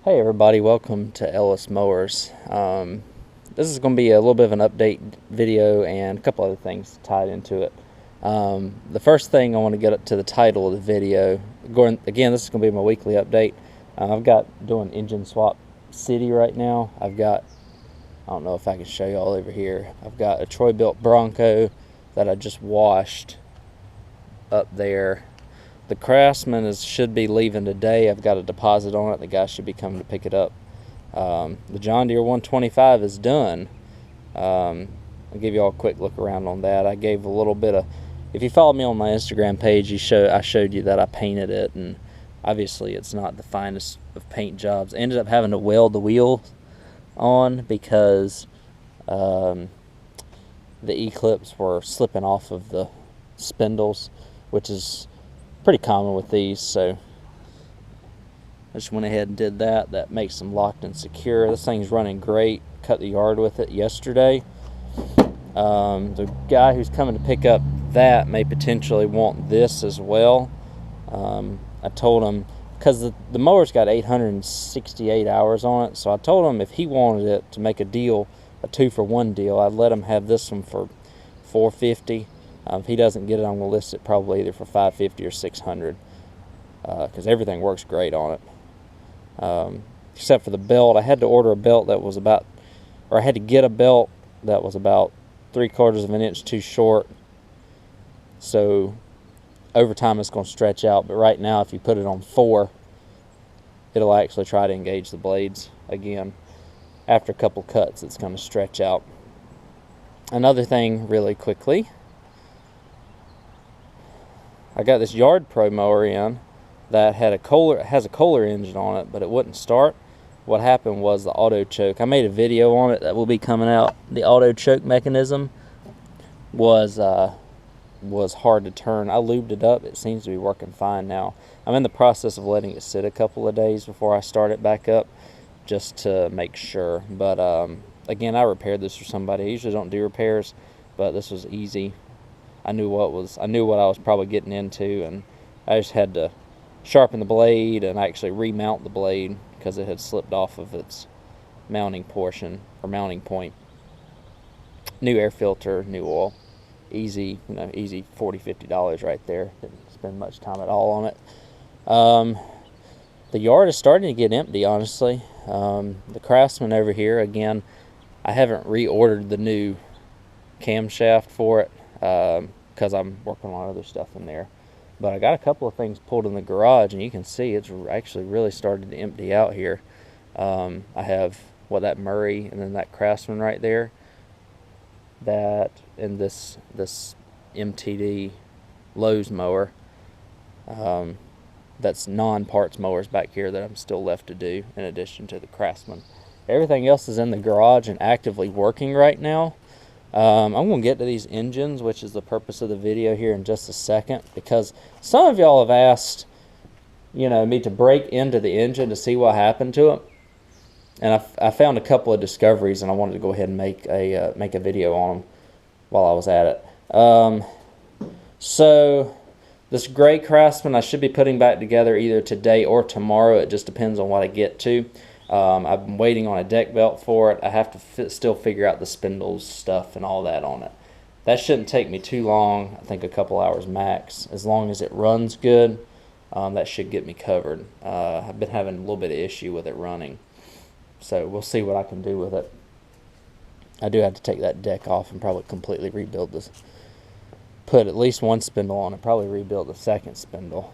Hey everybody, welcome to Ellis Mowers. This is going to be a little bit of an update video and a couple other things tied into it. The first thing I want to get up to the title of the video. Again, this is going to be my weekly update. I've got doing engine swap city right now. I don't know if I can show you all over here. I've got a Troy-built Bronco that I just washed up there. The Craftsman should be leaving today. I've got a deposit on it. The guy should be coming to pick it up. The John Deere 125 is done. I'll give you all a quick look around on that. I gave a little bit of, if you follow me on my Instagram page, I showed you that I painted it, and obviously it's not the finest of paint jobs. I ended up having to weld the wheel on because the E-clips were slipping off of the spindles, which is pretty common with these, so I just went ahead and did that. That makes them locked and secure. This thing's running great. Cut the yard with it yesterday. The guy who's coming to pick up that may potentially want this as well. I told him, because the mower's got 868 hours on it, so I told him if he wanted it to make a deal, a 2-for-1 deal, I'd let him have this one for $450. If he doesn't get it, I'm going to list it probably either for $550 or $600, because everything works great on it. Except for the belt. I had to order a belt that was about, or I had to get a belt that was about 3/4 of an inch too short. So over time it's going to stretch out, but right now if you put it on 4, it'll actually try to engage the blades again. After a couple cuts, it's going to stretch out. Another thing really quickly, I got this Yard Pro mower in that has a Kohler engine on it, but it wouldn't start. What happened was the auto choke. I made a video on it that will be coming out. The auto choke mechanism was hard to turn. I lubed it up. It seems to be working fine now. I'm in the process of letting it sit a couple of days before I start it back up, just to make sure. But again, I repaired this for somebody. I usually don't do repairs, but this was easy. I knew what I was probably getting into, and I just had to sharpen the blade and actually remount the blade because it had slipped off of its mounting portion or mounting point. New air filter, new oil, easy, easy $40–50 right there. Didn't spend much time at all on it. The yard is starting to get empty, honestly. The Craftsman over here, again, I haven't reordered the new camshaft for it, because I'm working on other stuff in there. But I got a couple of things pulled in the garage, and you can see it's actually really started to empty out here. I have that Murray, and then that Craftsman right there, that, and this MTD Lowe's mower. That's non-parts mowers back here that I'm still left to do in addition to the Craftsman. Everything else is in the garage and actively working right now. I'm going to get to these engines, which is the purpose of the video here, in just a second, because some of y'all have asked, me to break into the engine to see what happened to it, and I found a couple of discoveries, and I wanted to go ahead and make a video on them while I was at it. So this gray Craftsman I should be putting back together either today or tomorrow. It just depends on what I get to. I've been waiting on a deck belt for it. I have to still figure out the spindles stuff and all that on it. That shouldn't take me too long. I think a couple hours max. As long as it runs good, that should get me covered. I've been having a little bit of issue with it running, so we'll see what I can do with it. I do have to take that deck off and probably completely rebuild this. Put at least one spindle on it, probably rebuild the second spindle.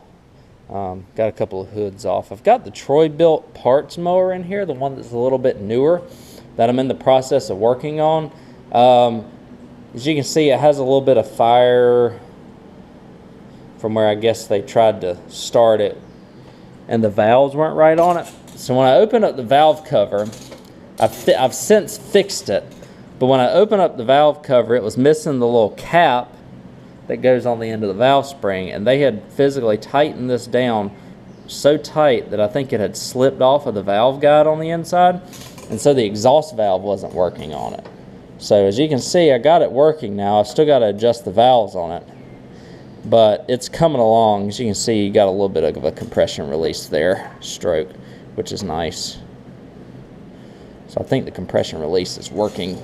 Got a couple of hoods off. I've got the Troy-built parts mower in here, the one that's a little bit newer, that I'm in the process of working on. As you can see, it has a little bit of fire from where I guess they tried to start it, and the valves weren't right on it. So when I open up the valve cover, I've since fixed it, but when I open up the valve cover, it was missing the little cap that goes on the end of the valve spring, and they had physically tightened this down so tight that I think it had slipped off of the valve guide on the inside, and so the exhaust valve wasn't working on it. So as you can see, I got it working now. I've still got to adjust the valves on it, but it's coming along. As you can see, you got a little bit of a compression release there, stroke, which is nice. So I think the compression release is working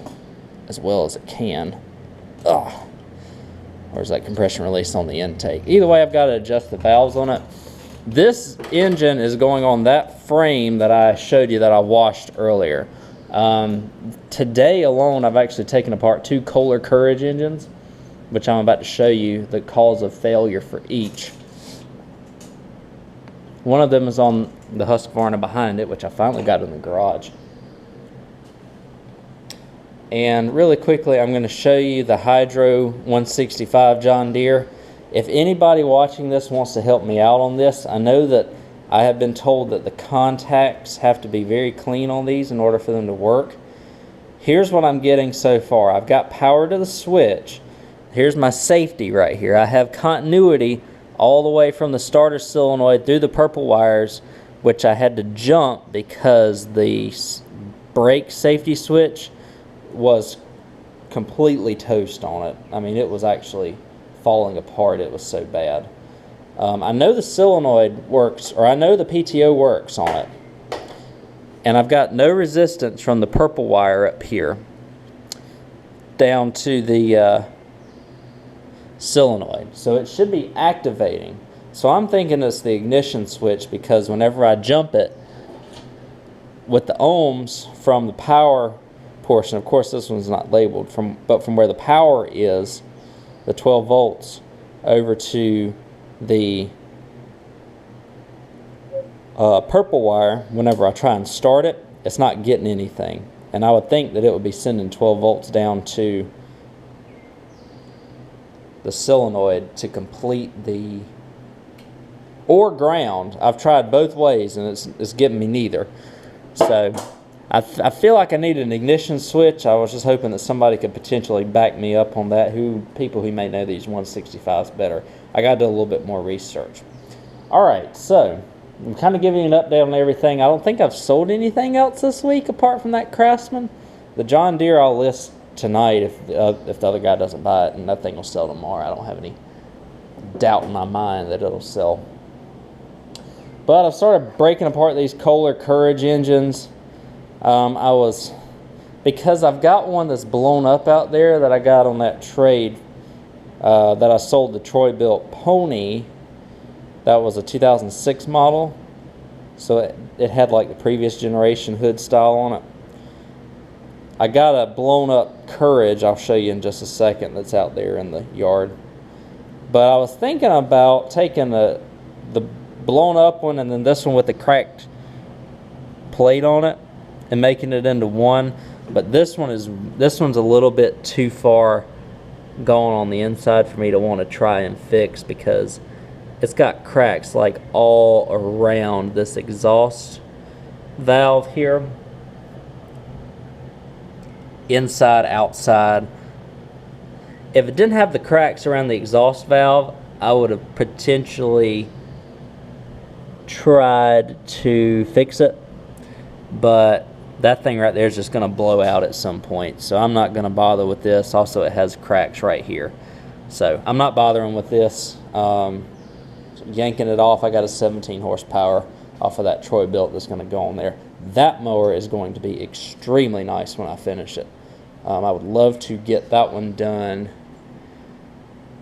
as well as it can. Ugh. Or is that compression release on the intake? Either way, I've got to adjust the valves on it. This engine is going on that frame that I showed you that I washed earlier. Today alone, I've actually taken apart 2 Kohler Courage engines, which I'm about to show you the cause of failure for each. One of them is on the Husqvarna behind it, which I finally got in the garage. And really quickly, I'm going to show you the Hydro 165 John Deere. If anybody watching this wants to help me out on this, I know that I have been told that the contacts have to be very clean on these in order for them to work. Here's what I'm getting so far. I've got power to the switch. Here's my safety right here. I have continuity all the way from the starter solenoid through the purple wires, which I had to jump because the brake safety switch was completely toast on it. I mean, it was actually falling apart. It was so bad. I know the solenoid works, or I know the PTO works on it. And I've got no resistance from the purple wire up here down to the solenoid. So it should be activating. So I'm thinking it's the ignition switch, because whenever I jump it with the ohms from the power portion, of course this one's not labeled, but from where the power is, the 12 volts, over to the purple wire, whenever I try and start it, it's not getting anything. And I would think that it would be sending 12 volts down to the solenoid to complete the, or ground. I've tried both ways and it's giving me neither. So I feel like I need an ignition switch. I was just hoping that somebody could potentially back me up on that, people who may know these 165s better. I got to do a little bit more research. Alright, so I'm kind of giving you an update on everything. I don't think I've sold anything else this week apart from that Craftsman. The John Deere I'll list tonight if the other guy doesn't buy it, and that thing will sell tomorrow. I don't have any doubt in my mind that it'll sell. But I've started breaking apart these Kohler Courage engines. Because I've got one that's blown up out there that I got on that trade that I sold the Troy built pony. That was a 2006 model, so it had like the previous generation hood style on it. I got a blown up Courage, I'll show you in just a second, that's out there in the yard. But I was thinking about taking the blown up one and then this one with the cracked plate on it and making it into one. But this one's a little bit too far gone on the inside for me to want to try and fix, because it's got cracks like all around this exhaust valve here, inside, outside. If it didn't have the cracks around the exhaust valve, I would have potentially tried to fix it, but that thing right there is just going to blow out at some point, so I'm not going to bother with this. Also, it has cracks right here, so I'm not bothering with this. Yanking it off, I got a 17 horsepower off of that Troy built that's going to go on there. That mower is going to be extremely nice when I finish it. I would love to get that one done.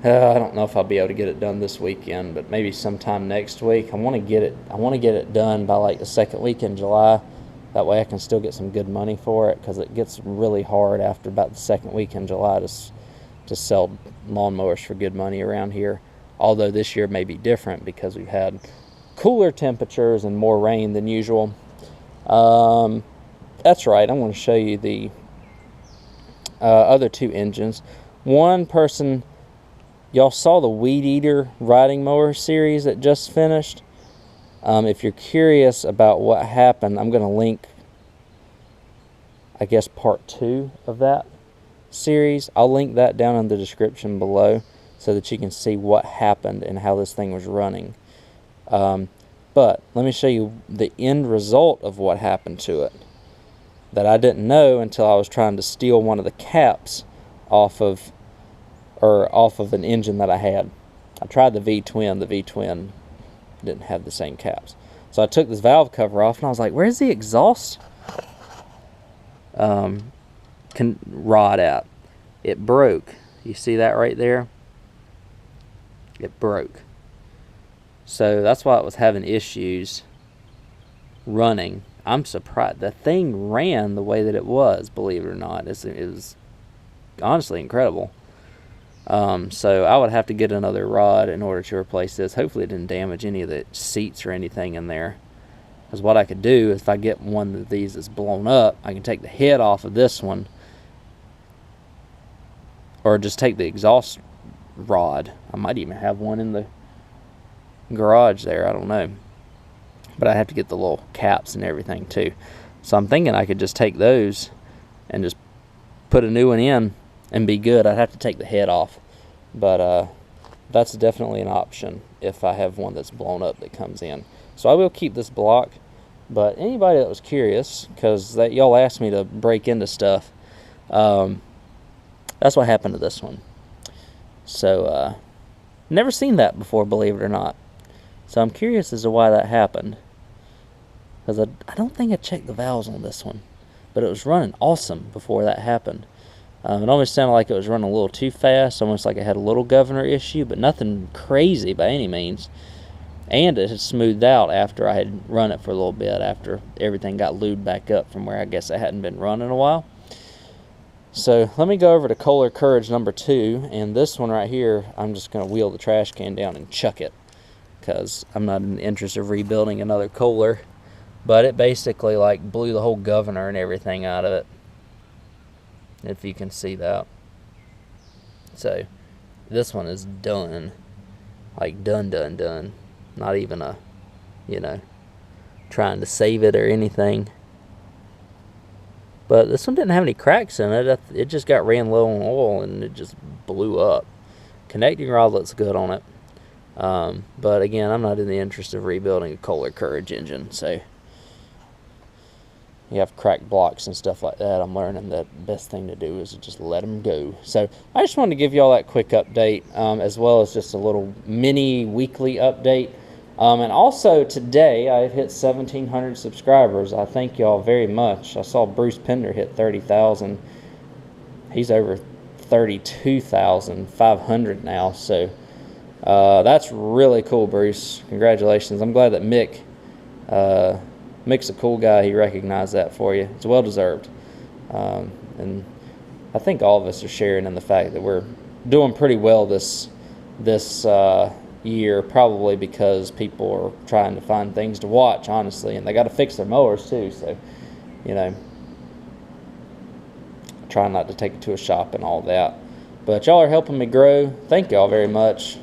I don't know if I'll be able to get it done this weekend, but maybe sometime next week. I want to get it done by like the second week in July. That way I can still get some good money for it, because it gets really hard after about the second week in July to sell lawnmowers for good money around here. Although this year may be different because we've had cooler temperatures and more rain than usual. That's right, I'm going to show you the other 2 engines. One person, y'all saw the Weed Eater riding mower series that just finished. If you're curious about what happened, I'm going to link, I guess, part 2 of that series. I'll link that down in the description below so that you can see what happened and how this thing was running. But let me show you the end result of what happened to it that I didn't know until I was trying to steal one of the caps off of an engine that I had. I tried the V-twin. The V-twin didn't have the same caps. So I took this valve cover off and I was like, where's the exhaust rod out. It broke. You see that right there? It broke. So that's why it was having issues running. I'm surprised. The thing ran the way that it was, believe it or not. It was honestly incredible. So I would have to get another rod in order to replace this. Hopefully it didn't damage any of the seats or anything in there. Because what I could do, if I get one of these that's blown up, I can take the head off of this one, or just take the exhaust rod. I might even have one in the garage there, I don't know. But I have to get the little caps and everything too. So I'm thinking I could just take those and just put a new one in and be good. I'd have to take the head off, but that's definitely an option if I have one that's blown up that comes in. So I will keep this block, but anybody that was curious, because y'all asked me to break into stuff, that's what happened to this one. So never seen that before, believe it or not. So I'm curious as to why that happened, because I don't think I checked the valves on this one, but it was running awesome before that happened. It almost sounded like it was running a little too fast, almost like it had a little governor issue, but nothing crazy by any means. And it had smoothed out after I had run it for a little bit, after everything got lubed back up from where I guess it hadn't been run in a while. So let me go over to Kohler Courage number 2, and this one right here, I'm just going to wheel the trash can down and chuck it, because I'm not in the interest of rebuilding another Kohler. But it basically like blew the whole governor and everything out of it, if you can see that. So this one is done, like done. Not even a, trying to save it or anything. But this one didn't have any cracks in it. It just got ran low on oil and it just blew up. Connecting rod looks good on it. But again, I'm not in the interest of rebuilding a Kohler Courage engine. So you have cracked blocks and stuff like that. I'm learning that the best thing to do is just let them go. So I just wanted to give y'all that quick update, as well as just a little mini weekly update. And also today I've hit 1,700 subscribers. I thank y'all very much. I saw Bruce Pender hit 30,000. He's over 32,500 now. So that's really cool, Bruce. Congratulations. I'm glad that Mick's a cool guy. He recognized that for you. It's well deserved. And I think all of us are sharing in the fact that we're doing pretty well this year, probably because people are trying to find things to watch, honestly, and they got to fix their mowers too. So, trying not to take it to a shop and all that. But y'all are helping me grow. Thank y'all very much.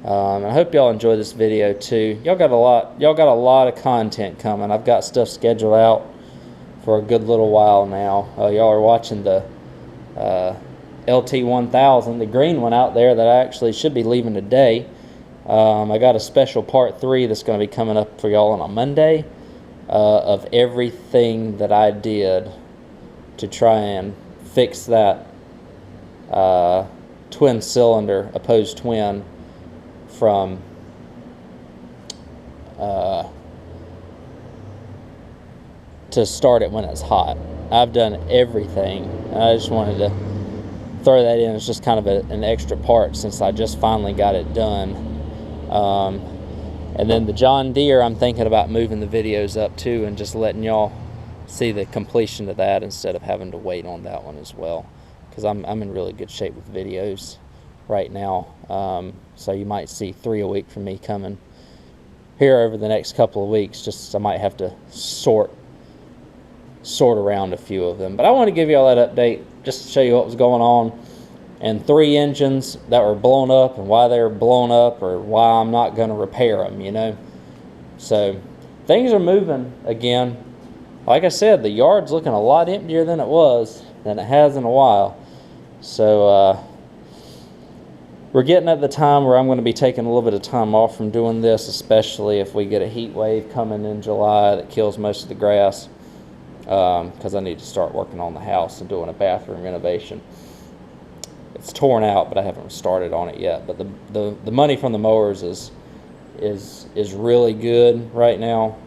I hope y'all enjoy this video too. Y'all got a lot of content coming. I've got stuff scheduled out for a good little while now. Y'all are watching the LT1000, the green one out there that I actually should be leaving today. I got a special part 3 that's going to be coming up for y'all on a Monday, of everything that I did to try and fix that twin cylinder, opposed twin, from to start it when it's hot. I've done everything. I just wanted to throw that in. It's just kind of an extra part since I just finally got it done. And then the John Deere, I'm thinking about moving the videos up too and just letting y'all see the completion of that instead of having to wait on that one as well, because I'm in really good shape with videos right now. So you might see 3 a week from me coming here over the next couple of weeks. Just I might have to sort around a few of them. But I want to give you all that update just to show you what was going on, and 3 engines that were blown up and why they were blown up, or why I'm not going to repair them, So things are moving again. Like I said, the yard's looking a lot emptier than it has in a while. So we're getting at the time where I'm going to be taking a little bit of time off from doing this, especially if we get a heat wave coming in July that kills most of the grass, because I need to start working on the house and doing a bathroom renovation. It's torn out, but I haven't started on it yet. But the money from the mowers is really good right now,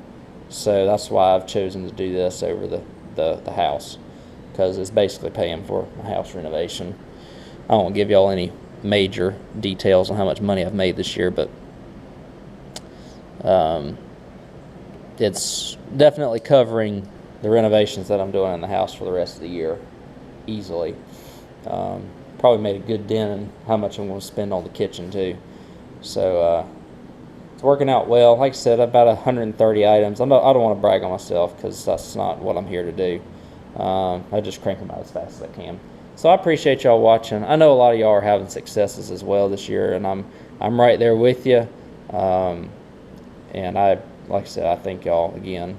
so that's why I've chosen to do this over the house, because it's basically paying for a house renovation. I won't give y'all any major details on how much money I've made this year, but it's definitely covering the renovations that I'm doing in the house for the rest of the year easily. Probably made a good dent in how much I'm going to spend on the kitchen too. So it's working out well. Like I said, about 130 items. I don't want to brag on myself, because that's not what I'm here to do. I just crank them out as fast as I can. So I appreciate y'all watching. I know a lot of y'all are having successes as well this year, and I'm right there with you. And like I said, I thank y'all again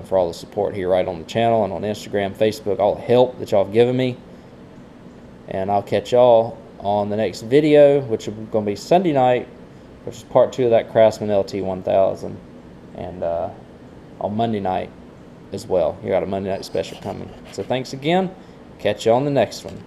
for all the support here right on the channel and on Instagram, Facebook, all the help that y'all have given me. And I'll catch y'all on the next video, which is going to be Sunday night, which is part 2 of that Craftsman LT1000, and on Monday night as well. You got a Monday night special coming. So thanks again. Catch you on the next one.